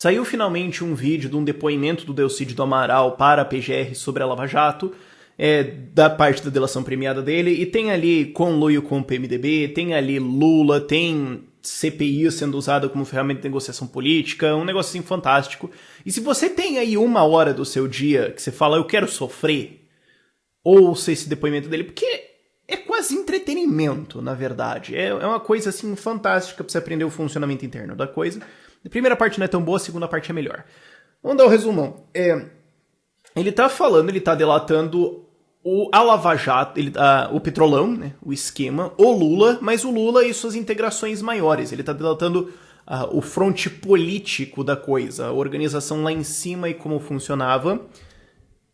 Saiu finalmente um vídeo de um depoimento do Delcídio do Amaral para a PGR sobre a Lava Jato, da parte da delação premiada dele, e tem ali conluio com o PMDB, tem ali Lula, tem CPI sendo usada como ferramenta de negociação política, um negócio assim fantástico. E se você tem aí 1 hora do seu dia que você fala, eu quero sofrer, ouça esse depoimento dele, porque é quase entretenimento, na verdade. É uma coisa assim fantástica pra você aprender o funcionamento interno da coisa. A primeira parte não é tão boa, a segunda parte é melhor. Vamos dar o resumão. Ele tá falando, ele tá delatando a Lava Jato, o Petrolão, né, o esquema, o Lula, mas o Lula e suas integrações maiores. Ele tá delatando o fronte político da coisa, a organização lá em cima e como funcionava,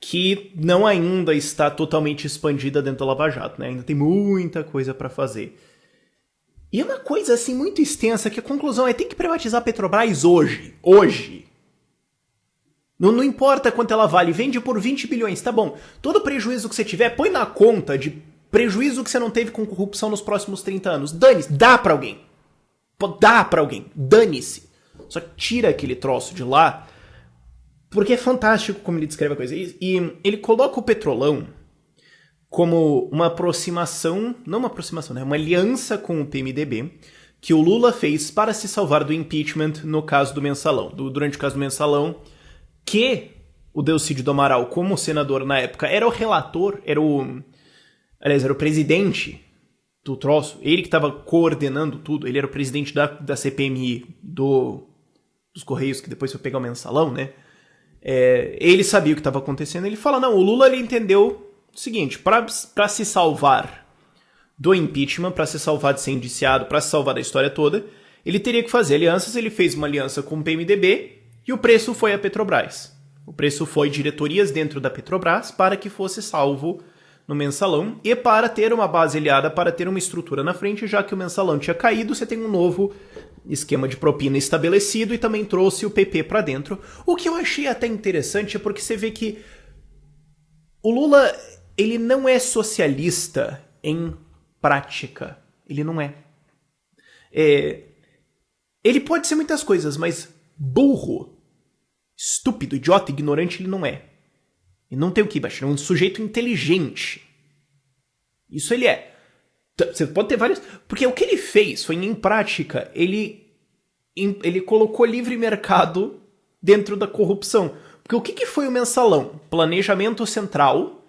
que não ainda está totalmente expandida dentro da Lava Jato, né? Ainda tem muita coisa pra fazer. E é uma coisa assim muito extensa que a conclusão é tem que privatizar a Petrobras hoje. Hoje. Não importa quanto ela vale, vende por 20 bilhões, tá bom. Todo prejuízo que você tiver, põe na conta de prejuízo que você não teve com corrupção nos próximos 30 anos. Dane-se, dá pra alguém. Dá pra alguém, dane-se. Só tira aquele troço de lá, porque é fantástico como ele descreve a coisa. E ele coloca o Petrolão como uma aproximação, não uma aproximação, né? Uma aliança com o PMDB que o Lula fez para se salvar do impeachment no caso do Mensalão. Durante o caso do Mensalão, que o Delcídio do Amaral, como senador na época, era o relator, era o presidente do troço, ele que estava coordenando tudo, ele era o presidente da CPMI dos Correios, que depois foi pegar o Mensalão, né? Ele sabia o que estava acontecendo, ele fala, não, o Lula ele entendeu o seguinte, para se salvar do impeachment, para se salvar de ser indiciado, para se salvar da história toda, ele teria que fazer alianças, ele fez uma aliança com o PMDB e o preço foi a Petrobras. O preço foi diretorias dentro da Petrobras para que fosse salvo no Mensalão e para ter uma base aliada, para ter uma estrutura na frente, já que o Mensalão tinha caído, você tem um novo esquema de propina estabelecido e também trouxe o PP para dentro. O que eu achei até interessante é porque você vê que o Lula, ele não é socialista em prática. Ele não é. Ele pode ser muitas coisas, mas burro, estúpido, idiota, ignorante ele não é. E não tem o que baixar. É um sujeito inteligente. Isso ele é. Você pode ter várias... Porque o que ele fez foi, em prática, ele colocou livre mercado dentro da corrupção. Porque o que foi o Mensalão? Planejamento central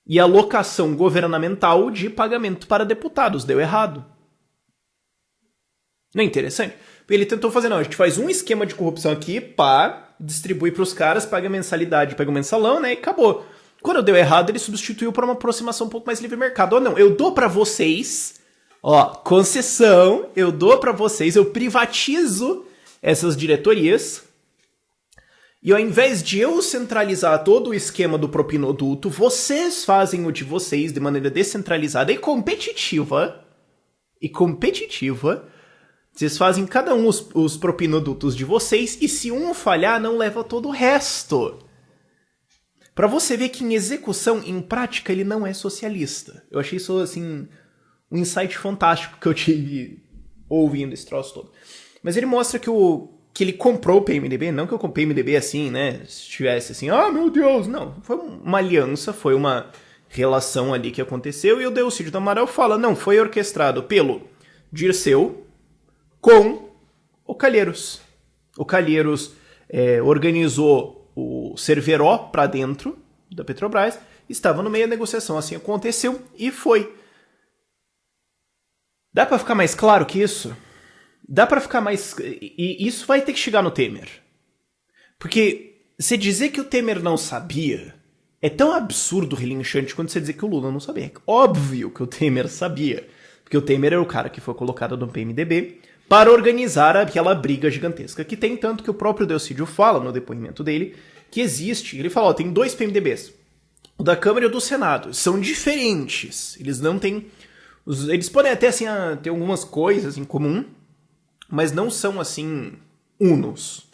e alocação governamental de pagamento para deputados. Deu errado. Não é interessante? Ele tentou fazer, não, a gente faz um esquema de corrupção aqui, pá, distribui para os caras, paga mensalidade, pega o mensalão, né, e acabou. Quando deu errado, ele substituiu para uma aproximação um pouco mais livre mercado. Ou não, eu dou para vocês, concessão, eu dou para vocês, eu privatizo essas diretorias, e ao invés de eu centralizar todo o esquema do propinoduto, vocês fazem o de vocês de maneira descentralizada e competitiva, vocês fazem cada um os propinodutos de vocês, e se um falhar, não leva todo o resto. Pra você ver que em execução, em prática, ele não é socialista. Eu achei isso, assim, um insight fantástico que eu tive ouvindo esse troço todo. Mas ele mostra que ele comprou o PMDB, não que eu comprei o PMDB assim, né, se estivesse assim, meu Deus, não. Foi uma aliança, foi uma relação ali que aconteceu, e o Delcídio do Amaral fala, não, foi orquestrado pelo Dirceu, com o Calheiros. O Calheiros organizou o Cerveró para dentro da Petrobras, estava no meio da negociação, assim aconteceu e foi. Dá para ficar mais claro que isso? Dá para ficar mais... E isso vai ter que chegar no Temer. Porque você dizer que o Temer não sabia é tão absurdo, relinchante, quanto você dizer que o Lula não sabia. É óbvio que o Temer sabia. Porque o Temer era o cara que foi colocado no PMDB para organizar aquela briga gigantesca que tem, tanto que o próprio Delcídio fala no depoimento dele que existe. Ele fala, tem 2 PMDBs, o da Câmara e o do Senado, são diferentes, eles não têm... Eles podem até assim, ter algumas coisas em comum, mas não são assim unos.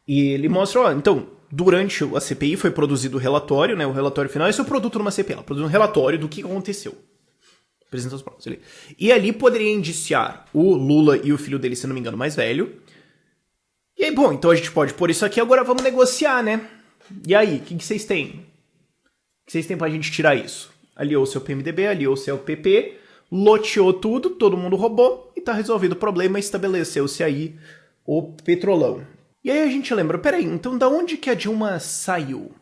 E ele mostra, então, durante a CPI foi produzido o relatório, né, o relatório final, esse é o produto de uma CPI, ela produziu um relatório do que aconteceu. Apresenta os provas ali. E ali poderia indiciar o Lula e o filho dele, se não me engano, mais velho, E aí, bom, então a gente pode pôr isso aqui, agora vamos negociar, né? E aí, o que vocês têm? O que vocês têm pra gente tirar isso? Aliou o seu PMDB, aliou o seu PP, loteou tudo, todo mundo roubou e tá resolvido o problema, estabeleceu-se aí o petrolão. E aí a gente lembra, peraí, então da onde que a Dilma saiu?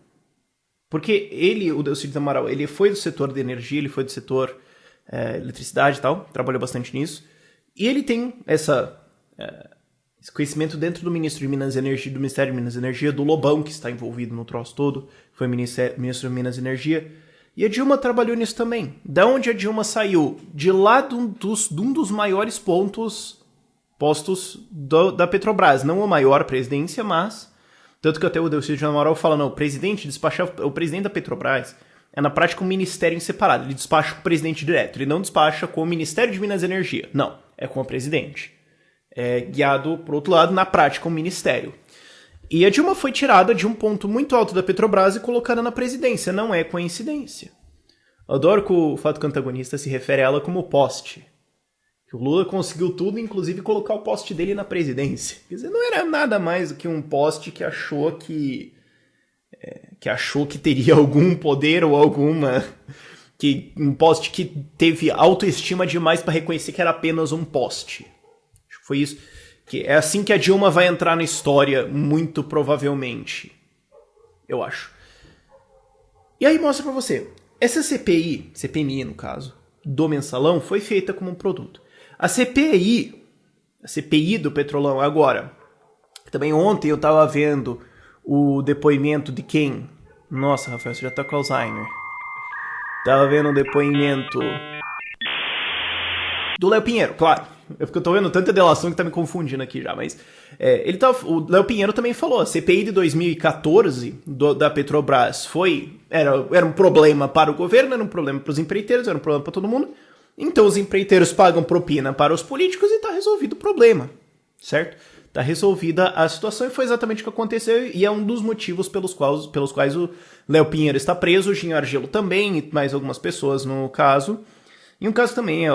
Porque ele, o Delcídio do Amaral, ele foi do setor de energia, ele foi do setor eletricidade e tal, trabalhou bastante nisso, e ele tem esse conhecimento dentro do Ministro de Minas e Energia, do Ministério de Minas e Energia, do Lobão, que está envolvido no troço todo, foi ministro de Minas e Energia, e a Dilma trabalhou nisso também. Da onde a Dilma saiu? De lá de um dos maiores postos da Petrobras, não a maior presidência, mas... Tanto que até o Delcídio Amaral fala, não, o presidente da Petrobras é na prática um ministério em separado. Ele despacha com o presidente direto, ele não despacha com o Ministério de Minas e Energia. Não, é com o presidente. É guiado, por outro lado, na prática, um ministério. E a Dilma foi tirada de um ponto muito alto da Petrobras e colocada na presidência. Não é coincidência. Adoro que o fato antagonista se refere a ela como poste. O Lula conseguiu tudo, inclusive colocar o poste dele na presidência. Quer dizer, não era nada mais do que um poste que achou que teria algum poder ou alguma... um poste que teve autoestima demais para reconhecer que era apenas um poste. Acho que foi isso. Que é assim que a Dilma vai entrar na história, muito provavelmente. Eu acho. E aí mostra pra você. Essa CPMI no caso, do Mensalão, foi feita como um produto. A CPI do Petrolão agora, também ontem eu tava vendo o depoimento de quem? Nossa, Rafael, você já tá com Alzheimer. Tava vendo o depoimento do Léo Pinheiro, claro. É porque eu tô vendo tanta delação que tá me confundindo aqui já, mas... o Léo Pinheiro também falou, a CPI de 2014 da Petrobras era um problema para o governo, era um problema para os empreiteiros, era um problema para todo mundo. Então os empreiteiros pagam propina para os políticos e tá resolvido o problema, certo? Tá resolvida a situação e foi exatamente o que aconteceu e é um dos motivos pelos quais o Léo Pinheiro está preso, o Ginho Argelo também e mais algumas pessoas no caso. E um caso também é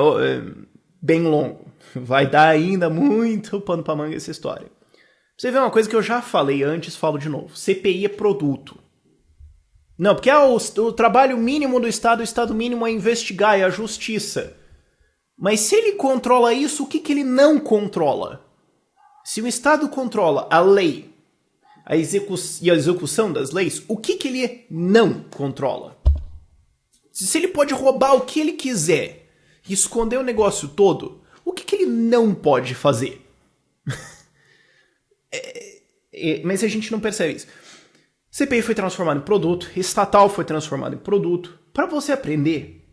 bem longo, vai dar ainda muito pano pra manga essa história. Pra você ver uma coisa que eu já falei antes, falo de novo, CPI é produto. Não, porque o trabalho mínimo do Estado, o Estado mínimo é investigar, é a justiça. Mas se ele controla isso, o que ele não controla? Se o Estado controla a lei e a execução das leis, o que ele não controla? Se ele pode roubar o que ele quiser e esconder o negócio todo, o que ele não pode fazer? Mas a gente não percebe isso. CPI foi transformado em produto, estatal foi transformado em produto, para você aprender,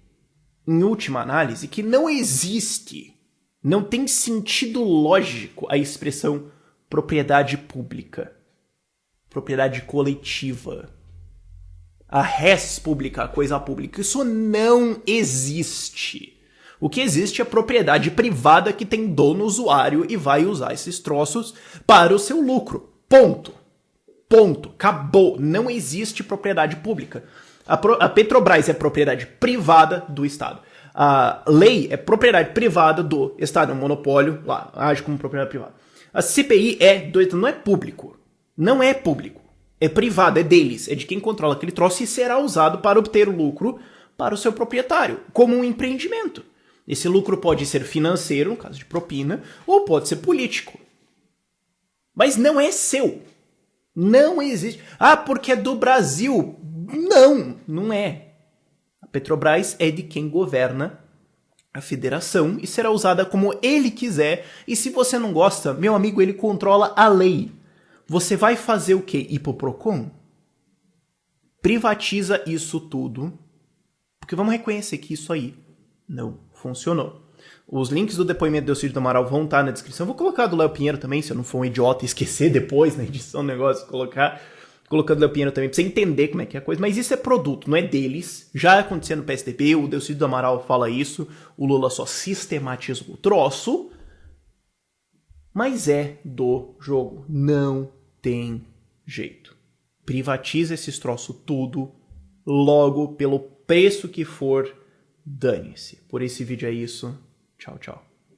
em última análise, que não existe, não tem sentido lógico a expressão propriedade pública, propriedade coletiva, a res pública, a coisa pública. Isso não existe. O que existe é propriedade privada que tem dono usuário e vai usar esses troços para o seu lucro. Ponto. Ponto. Acabou. Não existe propriedade pública. A Petrobras é propriedade privada do Estado. A lei é propriedade privada do Estado. É um monopólio, lá, age como propriedade privada. A CPI não é público. Não é público. É privado, é deles. É de quem controla aquele troço e será usado para obter o lucro para o seu proprietário, como um empreendimento. Esse lucro pode ser financeiro, no caso de propina, ou pode ser político. Mas não é seu. Não existe. Ah, porque é do Brasil. Não, não é. A Petrobras é de quem governa a federação e será usada como ele quiser. E se você não gosta, meu amigo, ele controla a lei. Você vai fazer o quê? Ir pro Procon? Privatiza isso tudo. Porque vamos reconhecer que isso aí não funcionou. Os links do depoimento do Delcídio do Amaral vão estar na descrição. Vou colocar do Léo Pinheiro também, se eu não for um idiota e esquecer depois na edição do negócio, colocando o Léo Pinheiro também, pra você entender como é que é a coisa. Mas isso é produto, não é deles. Já aconteceu no PSDB, o Delcídio do Amaral fala isso, o Lula só sistematizou o troço, mas é do jogo. Não tem jeito. Privatiza esses troços tudo, logo, pelo preço que for, dane-se. Por esse vídeo é isso. Tchau, tchau.